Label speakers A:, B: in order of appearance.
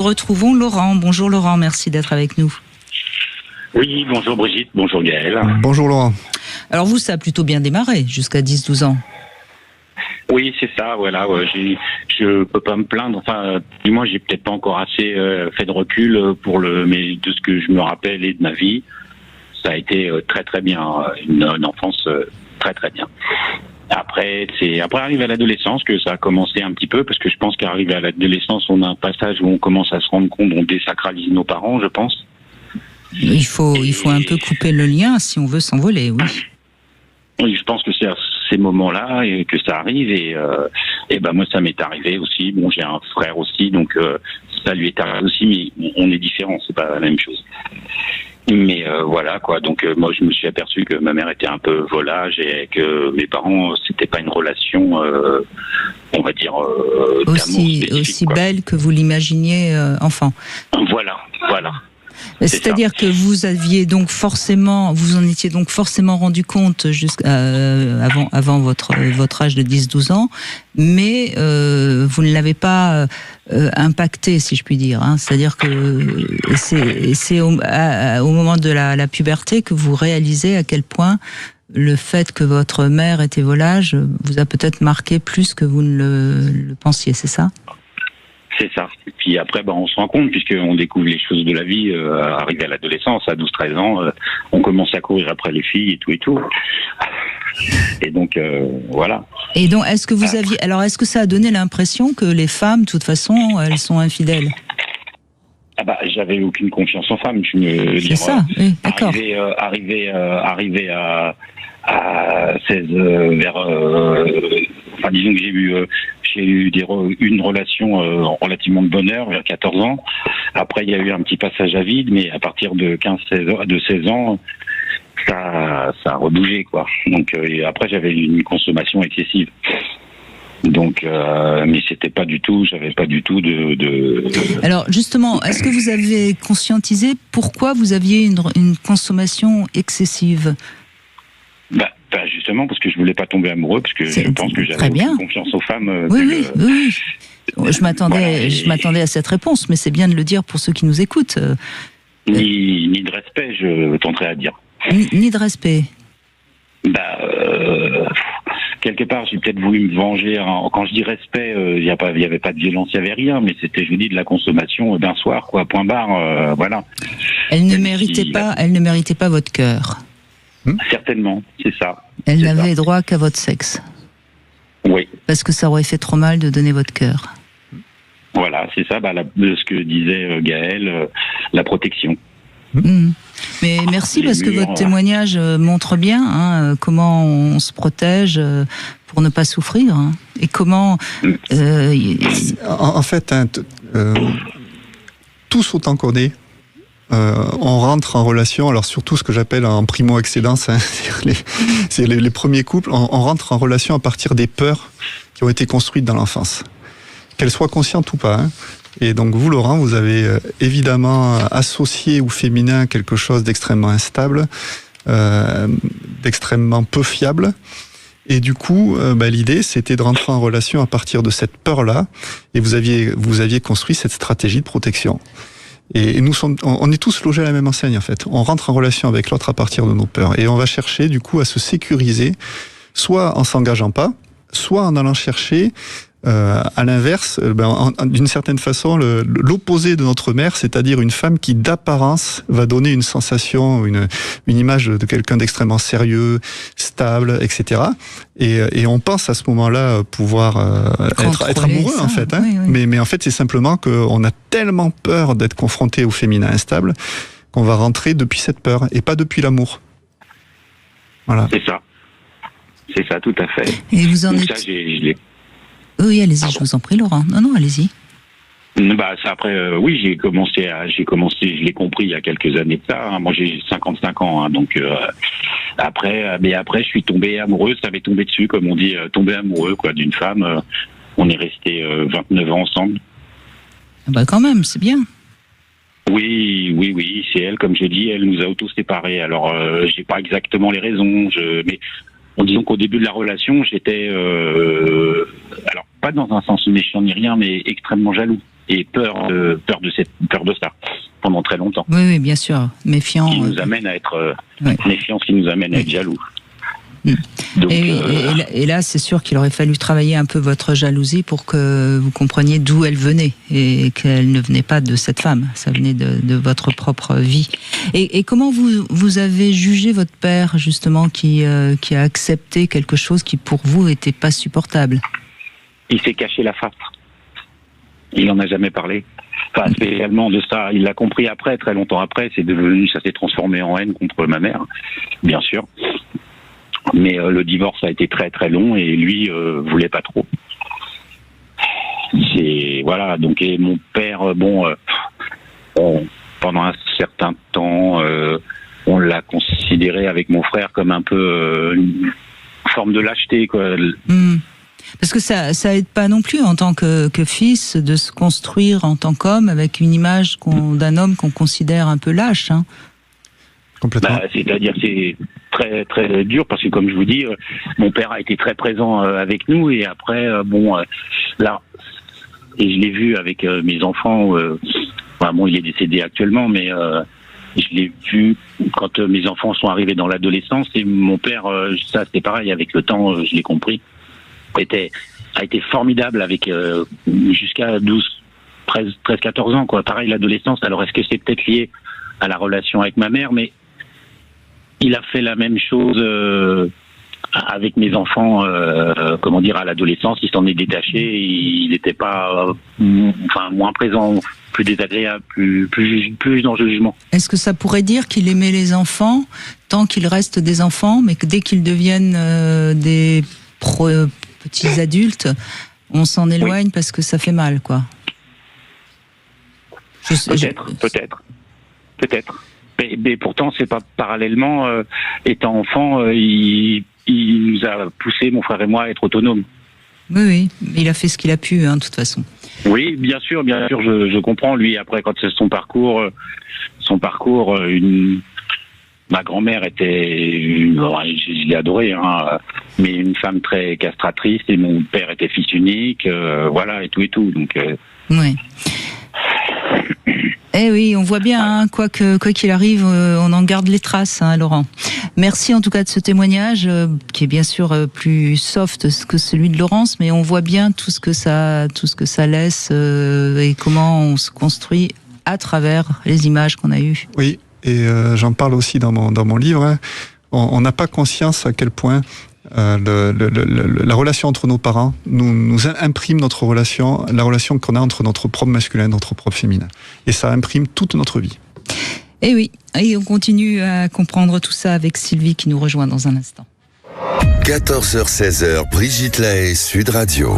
A: Retrouvons Laurent. Bonjour Laurent, merci d'être avec nous.
B: Oui, bonjour Brigitte, bonjour Gaël.
C: Bonjour Laurent.
A: Alors vous, ça a plutôt bien démarré, jusqu'à 10-12 ans.
B: Oui, c'est ça, voilà. Je peux pas me plaindre. Enfin, du moins, j'ai peut-être pas encore assez fait de recul mais de ce que je me rappelle et de ma vie, ça a été très très bien, une enfance très très bien. Après arrive à l'adolescence que ça a commencé un petit peu, parce que je pense qu'arrivé à l'adolescence, on a un passage où on commence à se rendre compte, on désacralise nos parents, je pense.
A: Il faut un peu couper le lien si on veut s'envoler, oui.
B: Oui, je pense que c'est à ces moments-là que ça arrive, et ben moi ça m'est arrivé aussi. Bon, j'ai un frère aussi, donc ça lui est arrivé aussi, mais on est différents, c'est pas la même chose. Mais voilà quoi. Donc moi je me suis aperçu que ma mère était un peu volage et que mes parents, c'était pas une relation, on va dire
A: aussi belle que vous l'imaginiez enfant.
B: Voilà.
A: C'est-à-dire que vous en étiez donc forcément rendu compte avant votre âge de 10-12 ans, mais vous ne l'avez pas impacté, si je puis dire. Hein. C'est-à-dire que c'est au moment de la puberté que vous réalisez à quel point le fait que votre mère était volage vous a peut-être marqué plus que vous ne le pensiez, c'est ça ?
B: C'est ça. Et puis après, on se rend compte, puisqu'on découvre les choses de la vie, arrivé à l'adolescence, à 12-13 ans, on commence à courir après les filles et tout. Et donc, voilà.
A: Et donc, est-ce que ça a donné l'impression que les femmes, de toute façon, elles sont infidèles ?
B: J'avais aucune confiance en femmes.
A: C'est ça, oui, d'accord.
B: Arrivé à 16, disons que j'ai eu une relation relativement de bonheur vers 14 ans. Après, il y a eu un petit passage à vide, mais à partir de 16 ans, ça a rebougé, quoi. Donc, après, j'avais une consommation excessive. Donc, mais j'avais pas du tout de...
A: Alors, justement, est-ce que vous avez conscientisé pourquoi vous aviez une consommation excessive ?
B: Justement, parce que je voulais pas tomber amoureux, parce que je pense que j'avais aucune confiance aux femmes.
A: Oui. Je m'attendais à cette réponse, mais c'est bien de le dire pour ceux qui nous écoutent.
B: Ni de respect, je tenterais à dire.
A: Ni de respect.
B: Quelque part, j'ai peut-être voulu me venger. Quand je dis respect, il y avait pas de violence, il y avait rien, mais c'était, je vous dis, de la consommation d'un soir, quoi. Point barre, voilà.
A: Elle ne méritait pas votre cœur.
B: Certainement, c'est ça.
A: Elle n'avait droit qu'à votre sexe.
B: Oui.
A: Parce que ça aurait fait trop mal de donner votre cœur.
B: Voilà, c'est ça, ce que disait Gaël, la protection.
A: Mais merci, parce que votre témoignage montre bien comment on se protège pour ne pas souffrir, et comment...
C: En fait, tous sont encodés. On rentre en relation, alors surtout ce que j'appelle en primo-excédence, c'est les premiers couples, on rentre en relation à partir des peurs qui ont été construites dans l'enfance, qu'elles soient conscientes ou pas. Et donc vous, Laurent, vous avez évidemment associé au féminin quelque chose d'extrêmement instable, d'extrêmement peu fiable. Et du coup, l'idée, c'était de rentrer en relation à partir de cette peur-là, et vous aviez construit cette stratégie de protection. Et on est tous logés à la même enseigne, en fait. On rentre en relation avec l'autre à partir de nos peurs. Et on va chercher, du coup, à se sécuriser, soit en s'engageant pas, soit en allant chercher, à l'inverse, d'une certaine façon, l'opposé de notre mère, c'est-à-dire une femme qui, d'apparence, va donner une sensation, une image de quelqu'un d'extrêmement sérieux, stable, etc. Et on pense à ce moment-là pouvoir être amoureux, en fait. Oui. Mais en fait, c'est simplement qu'on a tellement peur d'être confronté au féminin instable qu'on va rentrer depuis cette peur et pas depuis l'amour. Voilà.
B: C'est ça, tout à fait.
A: Et vous en êtes... Oui, allez-y, je vous en prie, Laurent. Non, allez-y.
B: Après, oui, j'ai commencé, je l'ai compris il y a quelques années de ça. Moi, j'ai 55 ans, donc après, je suis tombé amoureux. Ça m'est tombé dessus, comme on dit, tombé amoureux, quoi, d'une femme. On est resté 29 ans ensemble.
A: Quand même, c'est bien.
B: Oui, c'est elle, comme je dis, elle nous a auto-séparés. Alors, j'ai pas exactement les raisons, mais disons qu'au début de la relation, j'étais, alors pas dans un sens méchant ni rien, mais extrêmement jaloux. et peur de ça pendant très longtemps.
A: Oui, bien sûr, méfiant.
B: Qui nous amène à être méfiance, qui nous amène à être jaloux.
A: Donc, et là, c'est sûr qu'il aurait fallu travailler un peu votre jalousie pour que vous compreniez d'où elle venait et qu'elle ne venait pas de cette femme, ça venait de votre propre vie. Et comment vous avez jugé votre père, justement, qui a accepté quelque chose qui, pour vous, n'était pas supportable?
B: Il s'est caché la face. Il n'en a jamais parlé. Enfin, spécialement de ça. Il l'a compris après, très longtemps après. Ça s'est transformé en haine contre ma mère, bien sûr. Mais le divorce a été très très long et lui voulait pas trop. Voilà. Donc et mon père, pendant un certain temps, on l'a considéré avec mon frère comme un peu une forme de lâcheté, quoi.
A: Parce que ça aide pas non plus en tant que fils de se construire en tant qu'homme avec une image d'un homme qu'on considère un peu lâche. Hein.
C: Complètement.
B: C'est-à-dire c'est très très dur parce que comme je vous dis, mon père a été très présent avec nous et après là et je l'ai vu avec mes enfants. Il est décédé actuellement, mais je l'ai vu quand mes enfants sont arrivés dans l'adolescence et mon père, ça c'était pareil avec le temps, je l'ai compris, a été formidable avec jusqu'à 13-14 ans, quoi. Pareil l'adolescence. Alors est-ce que c'est peut-être lié à la relation avec ma mère, mais il a fait la même chose avec mes enfants, à l'adolescence. Il s'en est détaché, il n'était pas, moins présent, plus désagréable, plus dans le jugement.
A: Est-ce que ça pourrait dire qu'il aimait les enfants tant qu'ils restent des enfants, mais que dès qu'ils deviennent des petits adultes, on s'en éloigne parce que ça fait mal, quoi?
B: Peut-être. Mais pourtant, c'est pas parallèlement. Étant enfant, il nous a poussé, mon frère et moi, à être autonomes.
A: Oui, il a fait ce qu'il a pu, de toute façon.
B: Oui, bien sûr, je comprends. Lui, après, quand c'est son parcours, ma grand-mère était, je l'ai adorée, mais une femme très castratrice, et mon père était fils unique, et tout. Donc.
A: Oui. Eh oui, on voit bien, quoi qu'il arrive, on en garde les traces, Laurent. Merci en tout cas de ce témoignage, qui est bien sûr plus soft que celui de Laurence, mais on voit bien tout ce que ça laisse et comment on se construit à travers les images qu'on a eues.
C: Oui, et j'en parle aussi dans mon livre. On n'a pas conscience à quel point la relation entre nos parents nous imprime la relation qu'on a entre notre propre masculin et notre propre féminin. Et ça imprime toute notre vie.
A: Et oui, et on continue à comprendre tout ça avec Sylvie qui nous rejoint dans un instant.
D: 14h-16h, Brigitte Lahaie, Sud Radio.